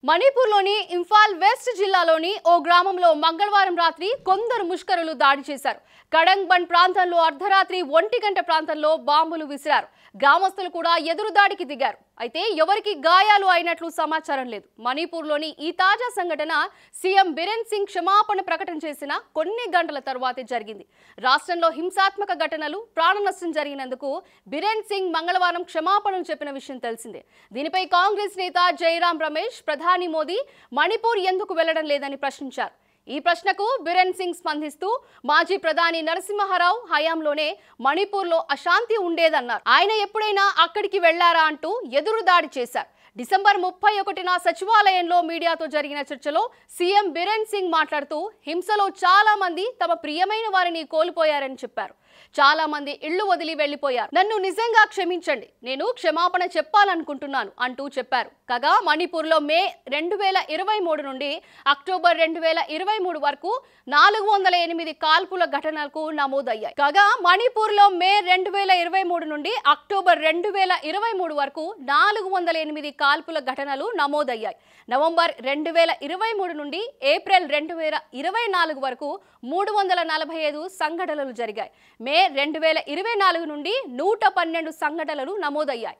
మణిపూర్లోని Imphal west జిల్లాలోని ఓ గ్రామంలో మంగళవారం రాత్రి కొందరు ముష్కరులు దాడి చేశారు. కడంగ్ బండ్ ప్రాంతంలో అర్ధరాత్రి 1 గంట ప్రాంతంలో బాంబులు విసిరారు. గ్రామస్తులు కూడా ఎదురు దాడికి దిగారు. అయితే ఎవరికి గాయాలు అయినట్లు సమాచారం లేదు. మణిపూర్లోని ఈ తాజా సంఘటన సీఎం బిరెన్ సింగ్ క్షమాపణ ప్రకటన చేసిన కొన్ని గంటల తరువాతే జరిగింది. రాష్ట్రంలో హింసాత్మక ఘటనలు, ప్రాణ నష్టం జరిగినందుకు బిరెన్ సింగ్ మంగళవారం క్షమాపణలు చెప్పిన విషయం తెలిసిందే. దీనిపై కాంగ్రెస్ నేత జైరాం రమేష్ ప్రధాని మోదీ మణిపూర్ ఎందుకు వెళ్లడం లేదని ప్రశ్నించారు. ఈ ప్రశ్నకు బిరెన్ సింగ్ స్పందిస్తూ మాజీ ప్రధాని నరసింహరావు హయాంలోనే మణిపూర్లో అశాంతి ఉండేదన్నారు. ఆయన ఎప్పుడైనా అక్కడికి వెళ్లారా అంటూ ఎదురుదాడి చేశారు. డిసెంబర్ 31న సచివాలయంలో మీడియాతో జరిగిన చర్చలో సీఎం బిరెన్ సింగ్ మాట్లాడుతూ హింసలో చాలా మంది తమ ప్రియమైన వారిని కోల్పోయారని చెప్పారు. చాలా మంది ఇళ్లు వదిలి వెళ్లిపోయారు. నన్ను నిజంగా క్షమించండి, నేను క్షమాపణ చెప్పాలనుకుంటున్నాను అంటూ చెప్పారు. కాగా మణిపూర్లో మే 2023 నుండి అక్టోబర్ 2023 వరకు 408 కాల్పుల ఘటనలకు నమోదయ్యాయి. కాగా మణిపూర్లో మే 2023 నుండి అక్టోబర్ 2023 వరకు 408 కాల్పుల ఘటనలు నమోదయ్యాయి. నవంబర్ 2023 నుండి ఏప్రిల్ 2024 వరకు 345 సంఘటనలు జరిగాయి. మే 2024 నుండి 112 సంఘటనలు నమోదయ్యాయి.